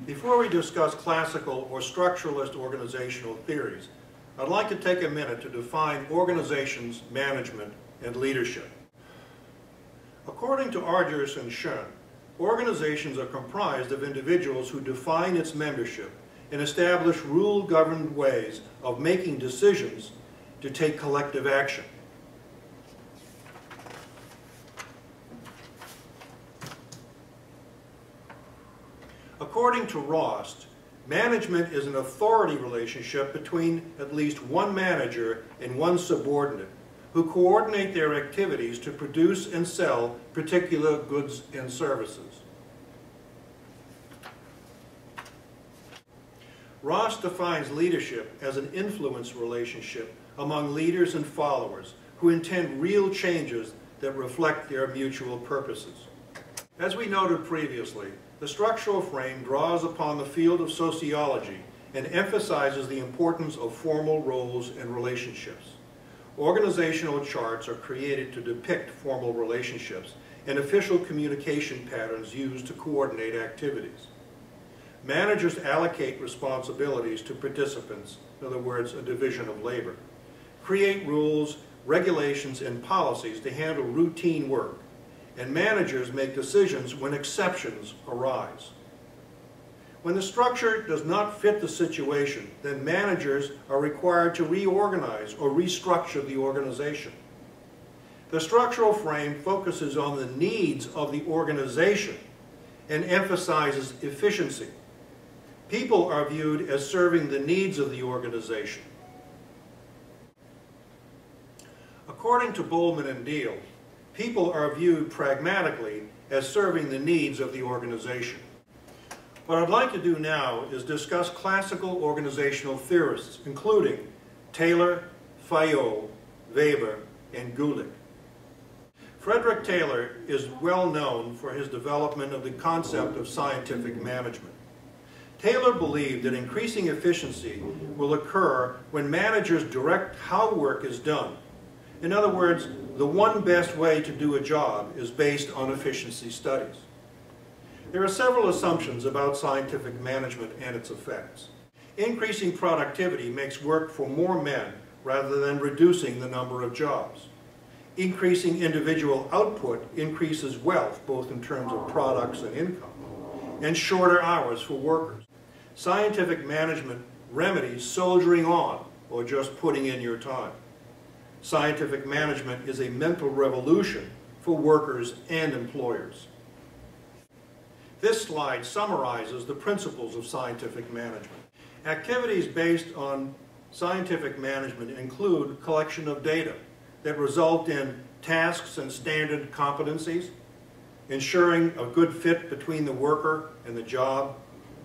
Before we discuss classical or structuralist organizational theories, I'd like to take a minute to define organizations, management, and leadership. According to Argyris and Schoen, organizations are comprised of individuals who define its membership and establish rule-governed ways of making decisions to take collective action. According to Rost, management is an authority relationship between at least one manager and one subordinate who coordinate their activities to produce and sell particular goods and services. Rost defines leadership as an influence relationship among leaders and followers who intend real changes that reflect their mutual purposes. As we noted previously, the structural frame draws upon the field of sociology and emphasizes the importance of formal roles and relationships. Organizational charts are created to depict formal relationships and official communication patterns used to coordinate activities. Managers allocate responsibilities to participants, in other words, a division of labor, create rules, regulations, and policies to handle routine work, and managers make decisions when exceptions arise. When the structure does not fit the situation, then managers are required to reorganize or restructure the organization. The structural frame focuses on the needs of the organization and emphasizes efficiency. People are viewed as serving the needs of the organization. According to Bowman and Deal, people are viewed pragmatically as serving the needs of the organization. What I'd like to do now is discuss classical organizational theorists, including Taylor, Fayol, Weber, and Gulick. Frederick Taylor is well known for his development of the concept of scientific management. Taylor believed that increasing efficiency will occur when managers direct how work is done. In other words, the one best way to do a job is based on efficiency studies. There are several assumptions about scientific management and its effects. Increasing productivity makes work for more men rather than reducing the number of jobs. Increasing individual output increases wealth, both in terms of products and income, and shorter hours for workers. Scientific management remedies soldiering on or just putting in your time. Scientific management is a mental revolution for workers and employers. This slide summarizes the principles of scientific management. Activities based on scientific management include collection of data that result in tasks and standard competencies, ensuring a good fit between the worker and the job,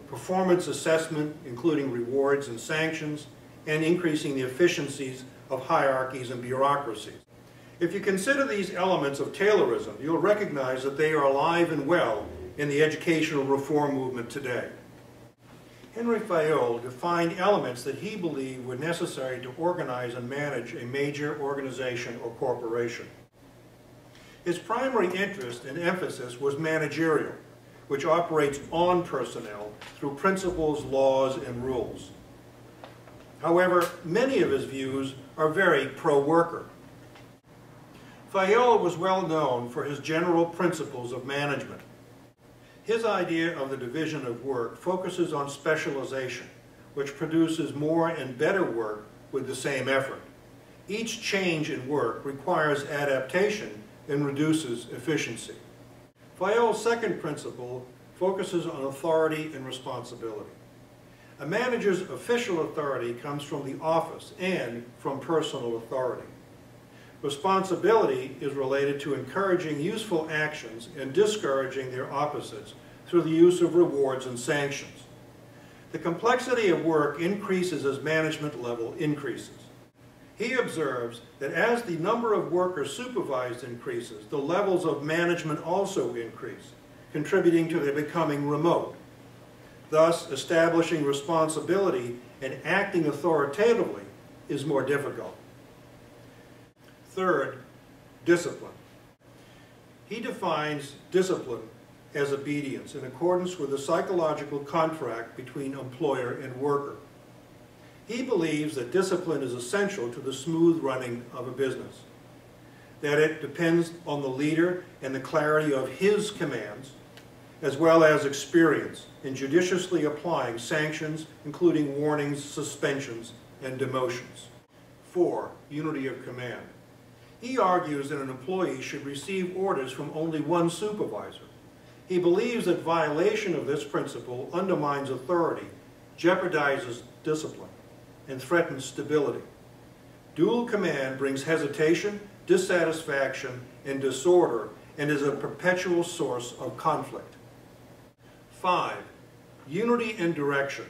performance assessment, including rewards and sanctions, and increasing the efficiencies of hierarchies and bureaucracies. If you consider these elements of Taylorism, you'll recognize that they are alive and well in the educational reform movement today. Henry Fayol defined elements that he believed were necessary to organize and manage a major organization or corporation. His primary interest and emphasis was managerial, which operates on personnel through principles, laws, and rules. However, many of his views are very pro-worker. Fayol was well known for his general principles of management. His idea of the division of work focuses on specialization, which produces more and better work with the same effort. Each change in work requires adaptation and reduces efficiency. Fayol's second principle focuses on authority and responsibility. A manager's official authority comes from the office and from personal authority. Responsibility is related to encouraging useful actions and discouraging their opposites through the use of rewards and sanctions. The complexity of work increases as management level increases. He observes that as the number of workers supervised increases, the levels of management also increase, contributing to their becoming remote. Thus, establishing responsibility and acting authoritatively is more difficult. Third, discipline. He defines discipline as obedience in accordance with the psychological contract between employer and worker. He believes that discipline is essential to the smooth running of a business, that it depends on the leader and the clarity of his commands, as well as experience in judiciously applying sanctions, including warnings, suspensions, and demotions. 4. Unity of command. He argues that an employee should receive orders from only one supervisor. He believes that violation of this principle undermines authority, jeopardizes discipline, and threatens stability. Dual command brings hesitation, dissatisfaction, and disorder, and is a perpetual source of conflict. 5. Unity and direction.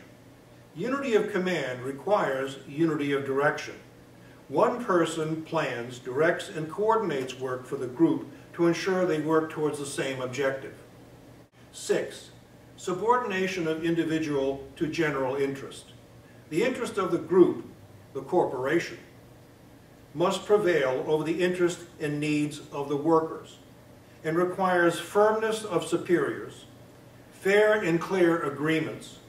Unity of command requires unity of direction. One person plans, directs, and coordinates work for the group to ensure they work towards the same objective. 6. Subordination of individual to general interest. The interest of the group, the corporation, must prevail over the interest and needs of the workers, and requires firmness of superiors, fair and clear agreements,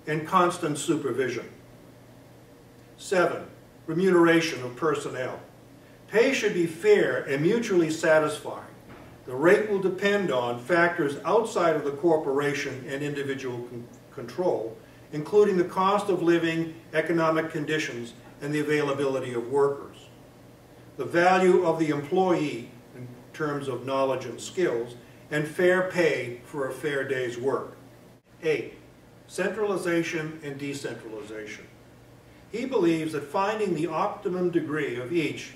and constant supervision. 7. Remuneration of personnel. Pay should be fair and mutually satisfying. The rate will depend on factors outside of the corporation and individual control, including the cost of living, economic conditions, and the availability of workers. The value of the employee in terms of knowledge and skills, and fair pay for a fair day's work. 8. Centralization and decentralization. He believes that finding the optimum degree of each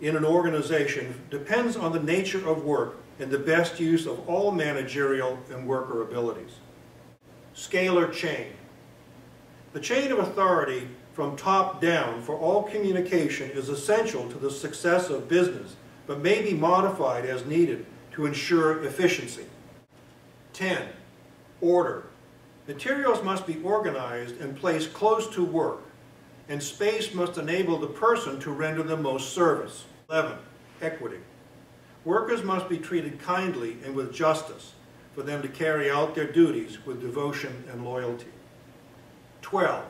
in an organization depends on the nature of work and the best use of all managerial and worker abilities. Scalar chain. The chain of authority from top down for all communication is essential to the success of business, but may be modified as needed to ensure efficiency. 10. Order. Materials must be organized and placed close to work, and space must enable the person to render the most service. 11. Equity. Workers must be treated kindly and with justice for them to carry out their duties with devotion and loyalty. 12.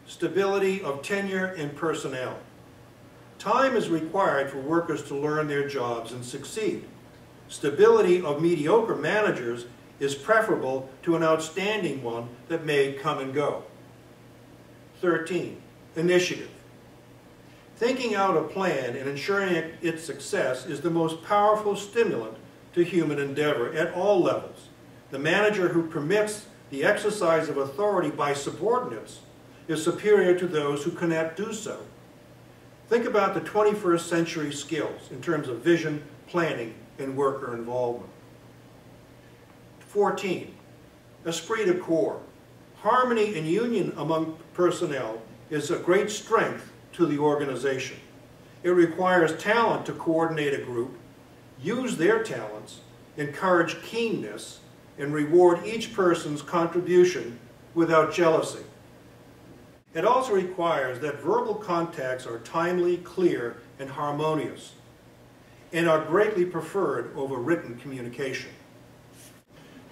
Stability of tenure and personnel. Time is required for workers to learn their jobs and succeed. Stability of mediocre managers is preferable to an outstanding one that may come and go. 13. Initiative. Thinking out a plan and ensuring its success is the most powerful stimulant to human endeavor at all levels. The manager who permits the exercise of authority by subordinates is superior to those who cannot do so. Think about the 21st century skills in terms of vision, planning, and worker involvement. 14. Esprit de corps. Harmony and union among personnel is a great strength to the organization. It requires talent to coordinate a group, use their talents, encourage keenness, and reward each person's contribution without jealousy. It also requires that verbal contacts are timely, clear, and harmonious, and are greatly preferred over written communication.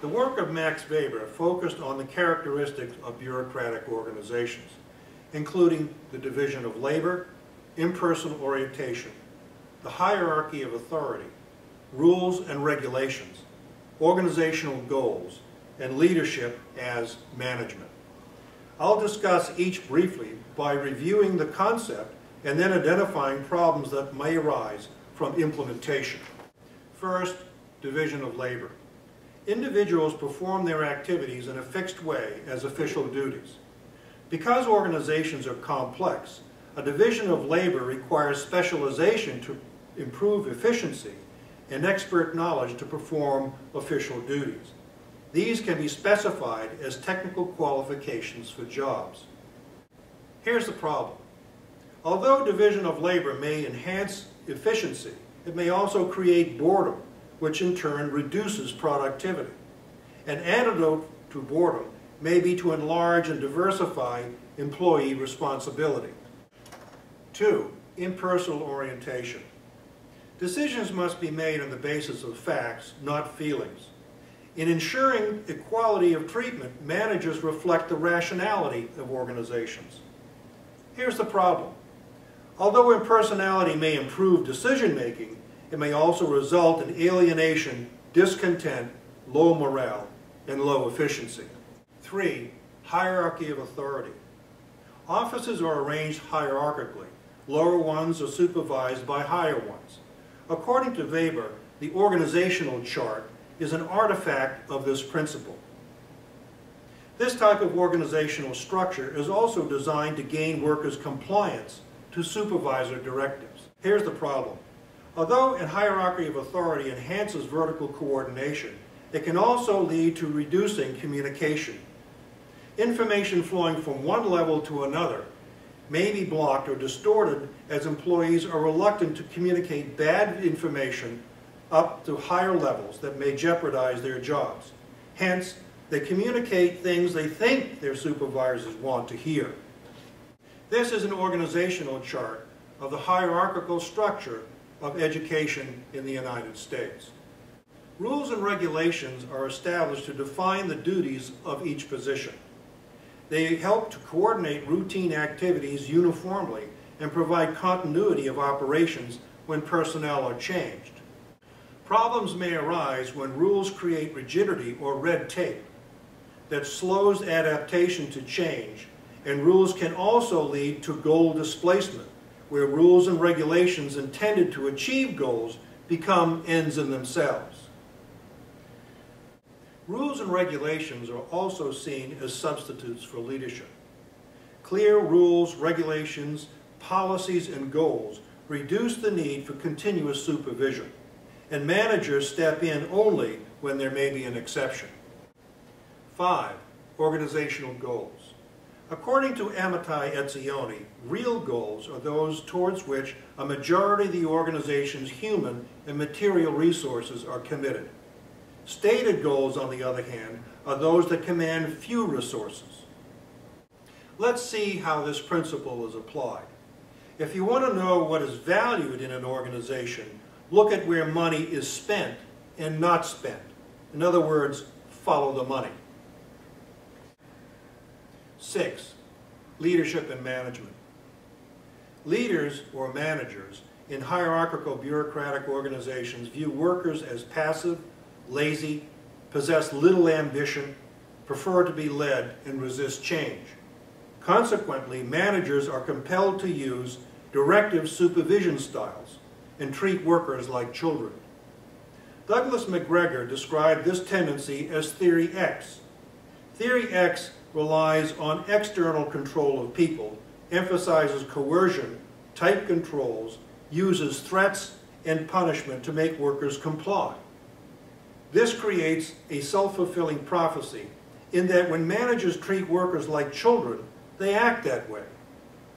The work of Max Weber focused on the characteristics of bureaucratic organizations, including the division of labor, impersonal orientation, the hierarchy of authority, rules and regulations, organizational goals, and leadership as management. I'll discuss each briefly by reviewing the concept and then identifying problems that may arise from implementation. First, division of labor. Individuals perform their activities in a fixed way as official duties. Because organizations are complex, a division of labor requires specialization to improve efficiency and expert knowledge to perform official duties. These can be specified as technical qualifications for jobs. Here's the problem. Although division of labor may enhance efficiency, it may also create boredom, which in turn reduces productivity. An antidote to boredom may be to enlarge and diversify employee responsibility. 2. Impersonal orientation. Decisions must be made on the basis of facts, not feelings. In ensuring equality of treatment, managers reflect the rationality of organizations. Here's the problem. Although impersonality may improve decision-making, it may also result in alienation, discontent, low morale, and low efficiency. 3. Hierarchy of authority. Offices are arranged hierarchically. Lower ones are supervised by higher ones. According to Weber, the organizational chart is an artifact of this principle. This type of organizational structure is also designed to gain workers' compliance to supervisor directives. Here's the problem. Although a hierarchy of authority enhances vertical coordination, it can also lead to reducing communication. Information flowing from one level to another may be blocked or distorted as employees are reluctant to communicate bad information up to higher levels that may jeopardize their jobs. Hence, they communicate things they think their supervisors want to hear. This is an organizational chart of the hierarchical structure of education in the United States. Rules and regulations are established to define the duties of each position. They help to coordinate routine activities uniformly and provide continuity of operations when personnel are changed. Problems may arise when rules create rigidity or red tape that slows adaptation to change, and rules can also lead to goal displacement, where rules and regulations intended to achieve goals become ends in themselves. Rules and regulations are also seen as substitutes for leadership. Clear rules, regulations, policies, and goals reduce the need for continuous supervision, and managers step in only when there may be an exception. 5. Organizational goals. According to Amitai Etzioni, real goals are those towards which a majority of the organization's human and material resources are committed. Stated goals, on the other hand, are those that command few resources. Let's see how this principle is applied. If you want to know what is valued in an organization, look at where money is spent and not spent. In other words, follow the money. 6. Leadership and management. Leaders or managers in hierarchical bureaucratic organizations view workers as passive, lazy, possess little ambition, prefer to be led, and resist change. Consequently, managers are compelled to use directive supervision styles and treat workers like children. Douglas McGregor described this tendency as Theory X. Theory X relies on external control of people, emphasizes coercion, tight controls, uses threats and punishment to make workers comply. This creates a self-fulfilling prophecy in that when managers treat workers like children, they act that way.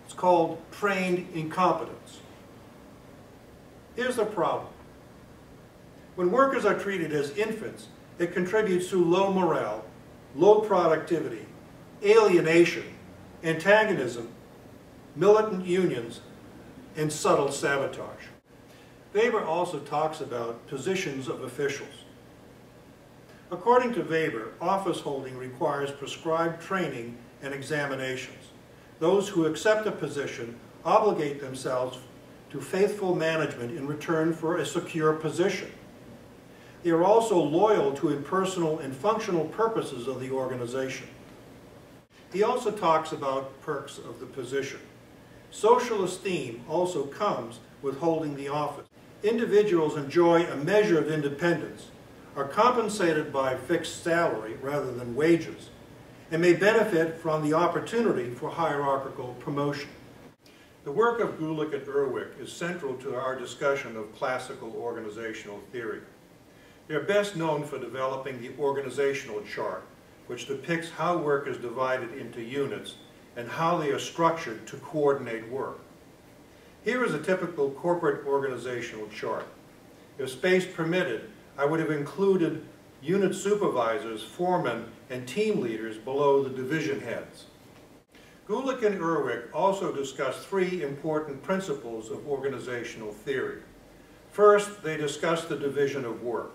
It's called trained incompetence. Here's the problem. When workers are treated as infants, it contributes to low morale, low productivity, alienation, antagonism, militant unions, and subtle sabotage. Weber also talks about positions of officials. According to Weber, office holding requires prescribed training and examinations. Those who accept a position obligate themselves to faithful management in return for a secure position. They are also loyal to impersonal and functional purposes of the organization. He also talks about perks of the position. Social esteem also comes with holding the office. Individuals enjoy a measure of independence, are compensated by fixed salary rather than wages, and may benefit from the opportunity for hierarchical promotion. The work of Gulick and Erwick is central to our discussion of classical organizational theory. They are best known for developing the organizational chart, which depicts how work is divided into units and how they are structured to coordinate work. Here is a typical corporate organizational chart. If space permitted, I would have included unit supervisors, foremen, and team leaders below the division heads. Gulick and Erwick also discussed 3 important principles of organizational theory. First, they discussed the division of work.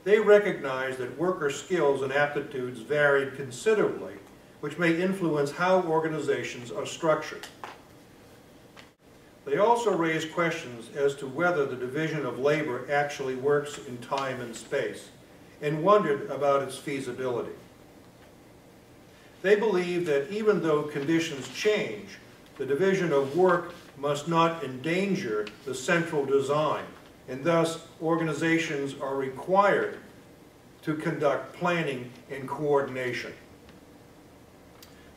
They recognize that worker skills and aptitudes varied considerably, which may influence how organizations are structured. They also raise questions as to whether the division of labor actually works in time and space, and wondered about its feasibility. They believe that even though conditions change, the division of work must not endanger the central design, and thus organizations are required to conduct planning and coordination.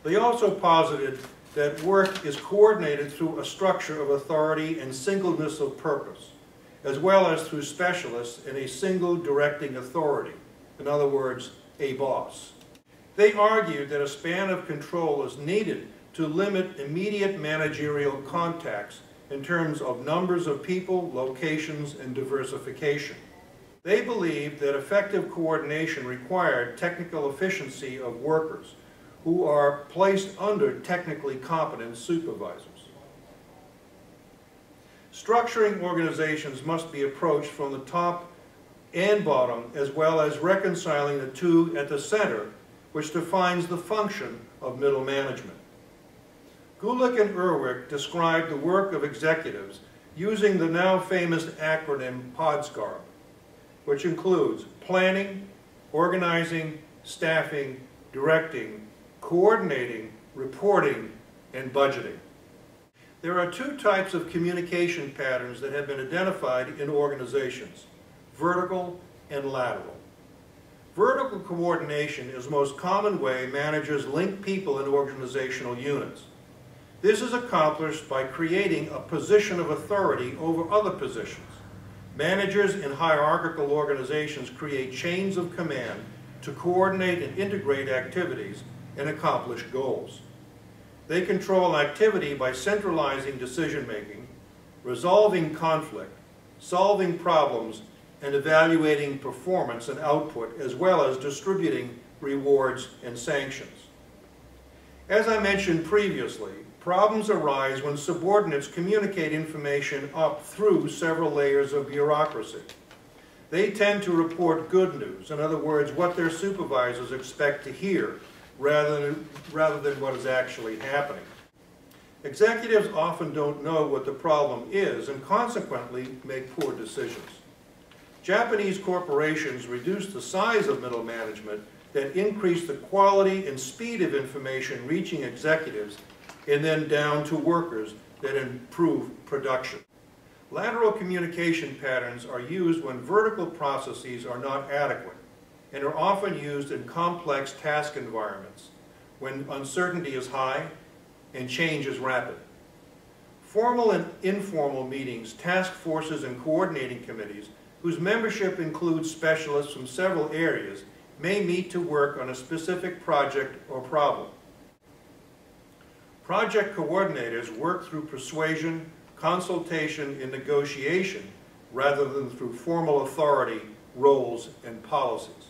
They also posited that work is coordinated through a structure of authority and singleness of purpose, as well as through specialists and a single directing authority, in other words, a boss. They argued that a span of control is needed to limit immediate managerial contacts in terms of numbers of people, locations, and diversification. They believed that effective coordination required technical efficiency of workers who are placed under technically competent supervisors. Structuring organizations must be approached from the top and bottom, as well as reconciling the two at the center, which defines the function of middle management. Gulick and Erwick described the work of executives using the now famous acronym PODSCARB, which includes planning, organizing, staffing, directing, coordinating, reporting, and budgeting. There are two types of communication patterns that have been identified in organizations: vertical and lateral. Vertical coordination is the most common way managers link people in organizational units. This is accomplished by creating a position of authority over other positions. Managers in hierarchical organizations create chains of command to coordinate and integrate activities and accomplish goals. They control activity by centralizing decision-making, resolving conflict, solving problems, and evaluating performance and output, as well as distributing rewards and sanctions. As I mentioned previously, problems arise when subordinates communicate information up through several layers of bureaucracy. They tend to report good news, in other words, what their supervisors expect to hear, rather than what is actually happening. Executives often don't know what the problem is and consequently make poor decisions. Japanese corporations reduced the size of middle management that increased the quality and speed of information reaching executives and then down to workers that improve production. Lateral communication patterns are used when vertical processes are not adequate and are often used in complex task environments when uncertainty is high and change is rapid. Formal and informal meetings, task forces, and coordinating committees, whose membership includes specialists from several areas, may meet to work on a specific project or problem. Project coordinators work through persuasion, consultation, and negotiation rather than through formal authority, roles, and policies.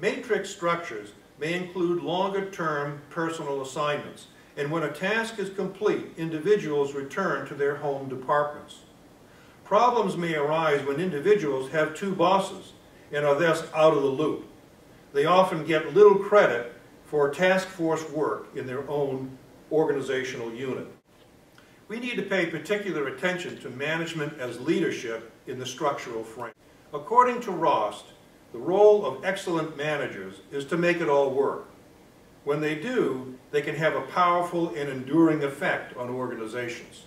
Matrix structures may include longer-term personal assignments, and when a task is complete, individuals return to their home departments. Problems may arise when individuals have two bosses and are thus out of the loop. They often get little credit for task force work in their own organizational unit. We need to pay particular attention to management as leadership in the structural frame. According to Rost, the role of excellent managers is to make it all work. When they do, they can have a powerful and enduring effect on organizations.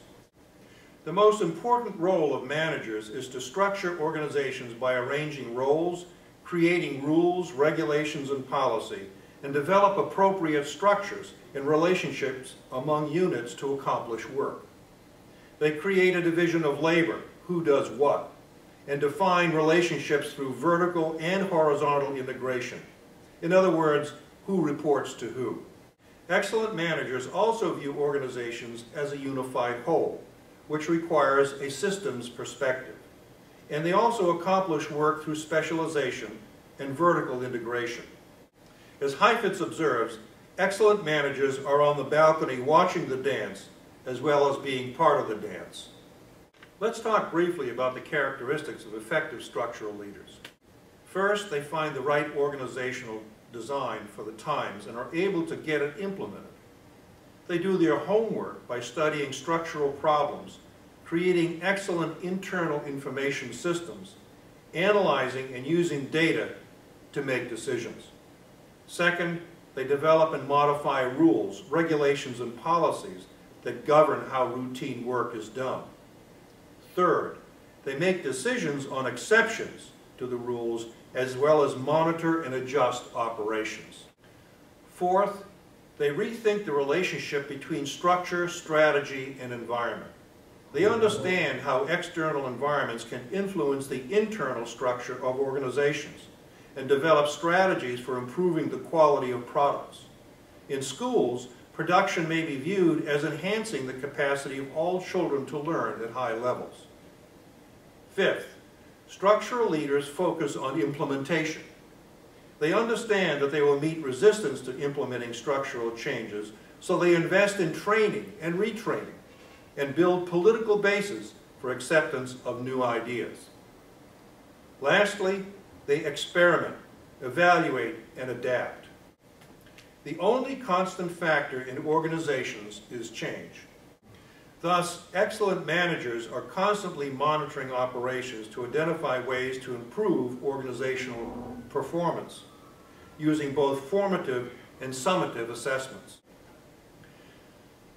The most important role of managers is to structure organizations by arranging roles, creating rules, regulations, and policy, and develop appropriate structures and relationships among units to accomplish work. They create a division of labor, who does what, and define relationships through vertical and horizontal integration. In other words, who reports to who. Excellent managers also view organizations as a unified whole, which requires a systems perspective. And they also accomplish work through specialization and vertical integration. As Heifetz observes, excellent managers are on the balcony watching the dance as well as being part of the dance. Let's talk briefly about the characteristics of effective structural leaders. First, they find the right organizational design for the times and are able to get it implemented. They do their homework by studying structural problems, creating excellent internal information systems, analyzing and using data to make decisions. Second, they develop and modify rules, regulations, and policies that govern how routine work is done. Third, they make decisions on exceptions to the rules as well as monitor and adjust operations. Fourth, they rethink the relationship between structure, strategy, and environment. They understand how external environments can influence the internal structure of organizations and develop strategies for improving the quality of products. In schools, production may be viewed as enhancing the capacity of all children to learn at high levels. Fifth, structural leaders focus on implementation. They understand that they will meet resistance to implementing structural changes, so they invest in training and retraining and build political bases for acceptance of new ideas. Lastly, they experiment, evaluate, and adapt. The only constant factor in organizations is change. Thus, excellent managers are constantly monitoring operations to identify ways to improve organizational performance, using both formative and summative assessments.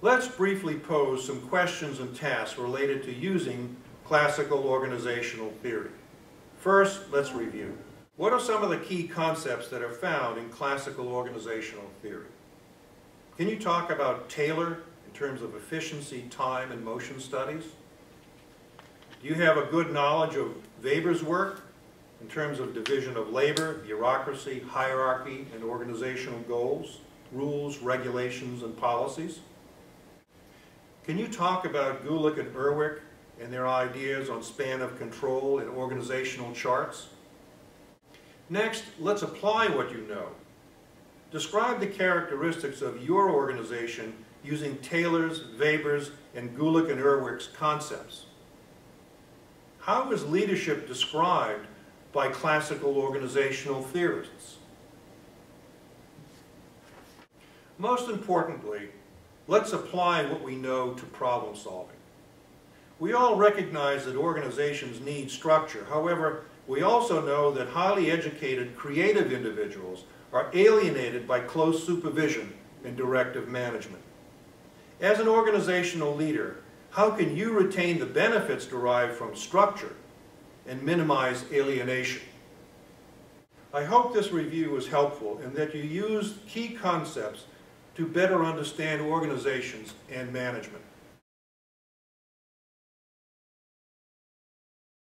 Let's briefly pose some questions and tasks related to using classical organizational theory. First, let's review. What are some of the key concepts that are found in classical organizational theory? Can you talk about Taylor in terms of efficiency, time, and motion studies? Do you have a good knowledge of Weber's work in terms of division of labor, bureaucracy, hierarchy, and organizational goals, rules, regulations, and policies? Can you talk about Gulick and Erwick and their ideas on span of control and organizational charts? Next, let's apply what you know. Describe the characteristics of your organization using Taylor's, Weber's, and Gulick and Erwick's concepts. How is leadership described by classical organizational theorists? Most importantly, let's apply what we know to problem solving. We all recognize that organizations need structure. However, we also know that highly educated, creative individuals are alienated by close supervision and directive management. As an organizational leader, how can you retain the benefits derived from structure and minimize alienation? I hope this review was helpful and that you used key concepts to better understand organizations and management.